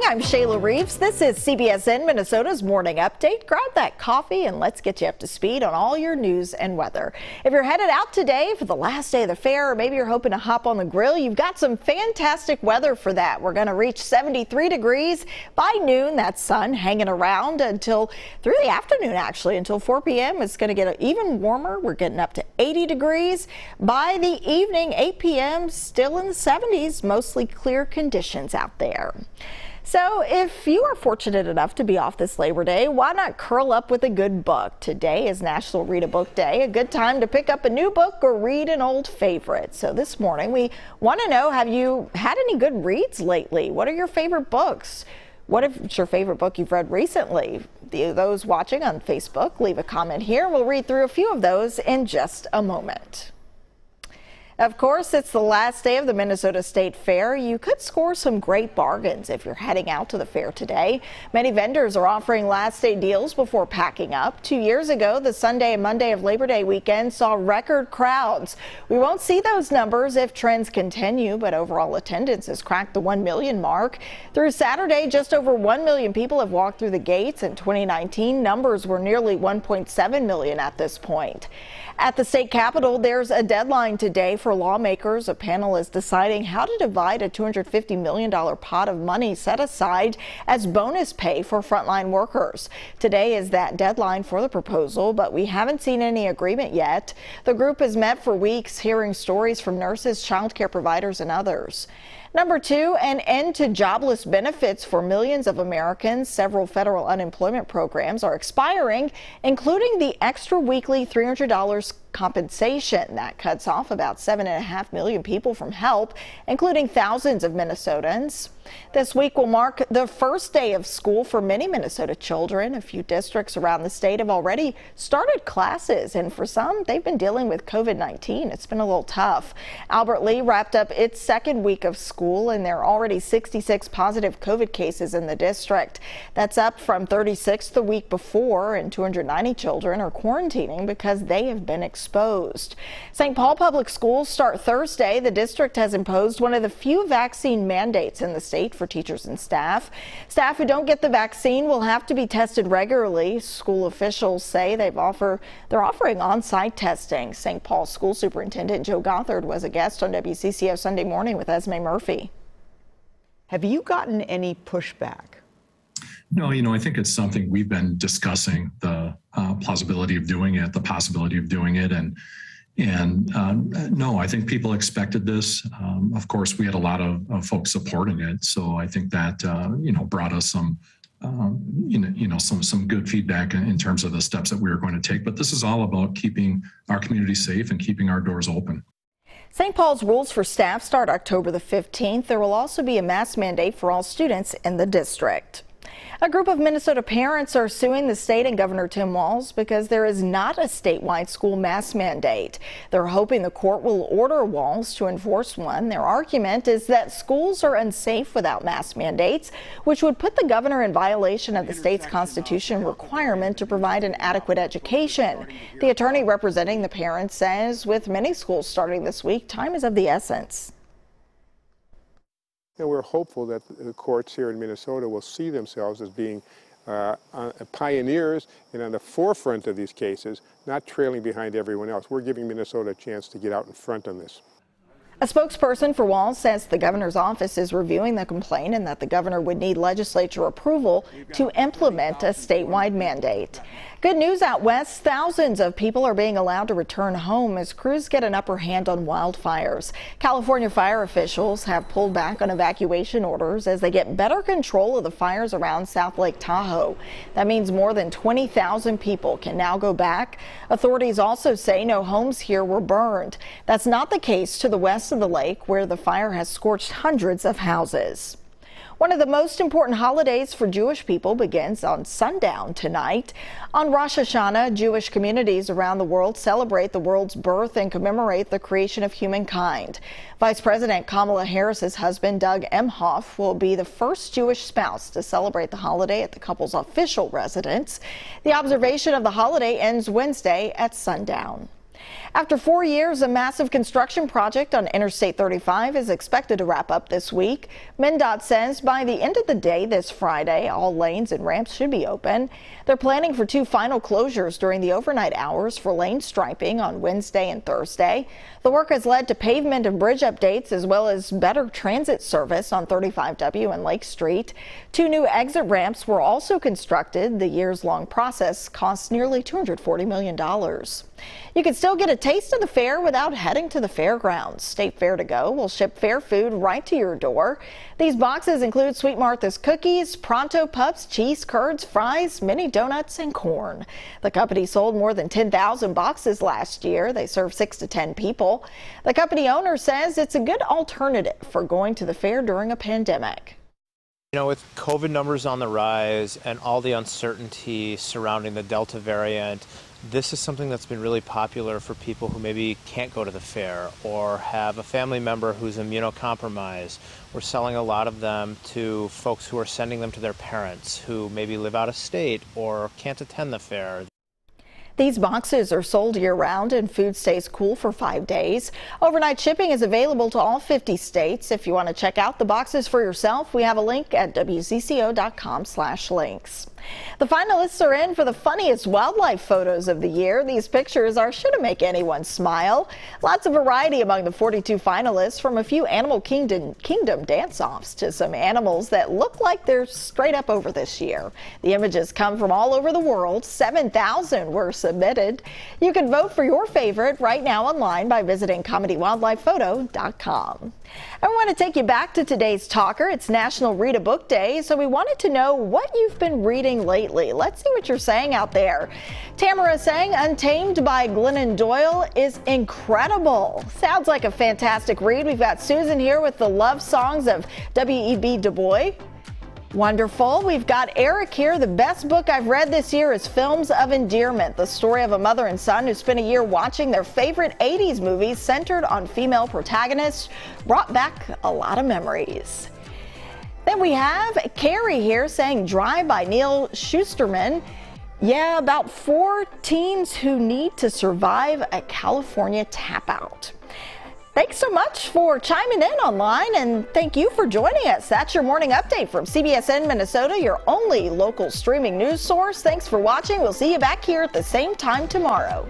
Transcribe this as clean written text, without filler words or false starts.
I'm Shayla Reeves. This is CBSN Minnesota's Morning Update. Grab that coffee and let's get you up to speed on all your news and weather. If you're headed out today for the last day of the fair, or maybe you're hoping to hop on the grill, you've got some fantastic weather for that. We're going to reach 73 degrees by noon. That sun hanging around until through the afternoon, actually, until 4 p.m. It's going to get even warmer. We're getting up to 80 degrees. By the evening, 8 p.m., still in the 70s, mostly clear conditions out there. So if you are fortunate enough to be off this Labor Day, why not curl up with a good book? Today is National Read a Book Day, a good time to pick up a new book or read an old favorite. So this morning we want to know, have you had any good reads lately? What are your favorite books? What is your favorite book you've read recently? Those watching on Facebook, leave a comment here. We'll read through a few of those in just a moment. Of course, it's the last day of the Minnesota State Fair. You could score some great bargains if you're heading out to the fair today. Many vendors are offering last day deals before packing up. 2 years ago, the Sunday and Monday of Labor Day weekend saw record crowds. We won't see those numbers if trends continue, but overall attendance has cracked the 1 million mark. Through Saturday, just over 1 million people have walked through the gates. In 2019, numbers were nearly 1.7 million at this point. At the state capitol, there's a deadline today for lawmakers. A panel is deciding how to divide a $250 million pot of money set aside as bonus pay for frontline workers. Today is that deadline for the proposal, but we haven't seen any agreement yet. The group has met for weeks, hearing stories from nurses, child care providers, and others. Number 2, an end to jobless benefits for millions of Americans. Several federal unemployment programs are expiring, including the extra weekly $300 compensation. That cuts off about 7.5 million people from help, including thousands of Minnesotans. This week will mark the first day of school for many Minnesota children. A few districts around the state have already started classes, and for some, they've been dealing with COVID-19. It's been a little tough. Albert Lee wrapped up its second week of school, and there are already 66 positive COVID cases in the district. That's up from 36 the week before, and 290 children are quarantining because they have been exposed. St. Paul Public Schools start Thursday. The district has imposed one of the few vaccine mandates in the state for teachers and staff. Staff who don't get the vaccine will have to be tested regularly. School officials say they're offering on-site testing. St. Paul School Superintendent Joe Gothard was a guest on WCCO Sunday Morning with Esme Murphy. Have you gotten any pushback? No, I think it's something we've been discussing, the plausibility of doing it, the possibility of doing it. And no, I think people expected this. Of course, we had a lot of folks supporting it. So I think that, brought us some, some good feedback in terms of the steps that we were going to take. But this is all about keeping our community safe and keeping our doors open. St. Paul's rules for staff start October the 15th. There will also be a mask mandate for all students in the district. A group of Minnesota parents are suing the state and Governor Tim Walz because there is not a statewide school mask mandate. They're hoping the court will order Walz to enforce one. Their argument is that schools are unsafe without mask mandates, which would put the governor in violation of the state's constitution requirement to provide an adequate education. The attorney representing the parents says with many schools starting this week, time is of the essence. And we're hopeful that the courts here in Minnesota will see themselves as being pioneers and on the forefront of these cases, not trailing behind everyone else. We're giving Minnesota a chance to get out in front on this. A spokesperson for Walz says the governor's office is reviewing the complaint and that the governor would need legislature approval to implement a statewide mandate. Good news out west. Thousands of people are being allowed to return home as crews get an upper hand on wildfires. California fire officials have pulled back on evacuation orders as they get better control of the fires around South Lake Tahoe. That means more than 20,000 people can now go back. Authorities also say no homes here were burned. That's not the case to the west of the lake, where the fire has scorched hundreds of houses. One of the most important holidays for Jewish people begins on sundown tonight. On Rosh Hashanah, Jewish communities around the world celebrate the world's birth and commemorate the creation of humankind. Vice President Kamala Harris's husband, Doug Emhoff, will be the first Jewish spouse to celebrate the holiday at the couple's official residence. The observation of the holiday ends Wednesday at sundown. After 4 years, a massive construction project on Interstate 35 is expected to wrap up this week. MnDOT says by the end of the day this Friday, all lanes and ramps should be open. They're planning for 2 final closures during the overnight hours for lane striping on Wednesday and Thursday. The work has led to pavement and bridge updates as well as better transit service on 35W and Lake Street. 2 new exit ramps were also constructed. The years-long process cost nearly $240 million. You can still get a taste of the fair without heading to the fairgrounds. State Fair to Go will ship fair food right to your door. These boxes include Sweet Martha's cookies, Pronto Pups, cheese curds, fries, mini donuts, and corn. The company sold more than 10,000 boxes last year. They serve 6 to 10 people. The company owner says it's a good alternative for going to the fair during a pandemic. You know, with COVID numbers on the rise and all the uncertainty surrounding the Delta variant, this is something that's been really popular for people who maybe can't go to the fair or have a family member who's immunocompromised. We're selling a lot of them to folks who are sending them to their parents who maybe live out of state or can't attend the fair. These boxes are sold year-round and food stays cool for 5 days. Overnight shipping is available to all 50 states. If you want to check out the boxes for yourself, we have a link at wcco.com/links. The finalists are in for the funniest wildlife photos of the year. These pictures are sure to make anyone smile. Lots of variety among the 42 finalists, from a few Animal Kingdom dance-offs to some animals that look like they're straight up over this year. The images come from all over the world. 7,000 were submitted. You can vote for your favorite right now online by visiting comedywildlifephoto.com. I want to take you back to today's talker. It's National Read a Book Day, so we wanted to know what you've been reading lately. Let's see what you're saying out there. Tamara saying Untamed by Glennon Doyle is incredible. Sounds like a fantastic read. We've got Susan here with the love songs of W.E.B. Du Bois. Wonderful. We've got Eric here. The best book I've read this year is Films of Endearment, the story of a mother and son who spent a year watching their favorite 80s movies centered on female protagonists. Brought back a lot of memories. Then we have Carrie here saying Drive by Neil Shusterman. Yeah, about 4 teens who need to survive a California tapout. Thanks so much for chiming in online, and thank you for joining us. That's your morning update from CBSN Minnesota, your only local streaming news source. Thanks for watching. We'll see you back here at the same time tomorrow.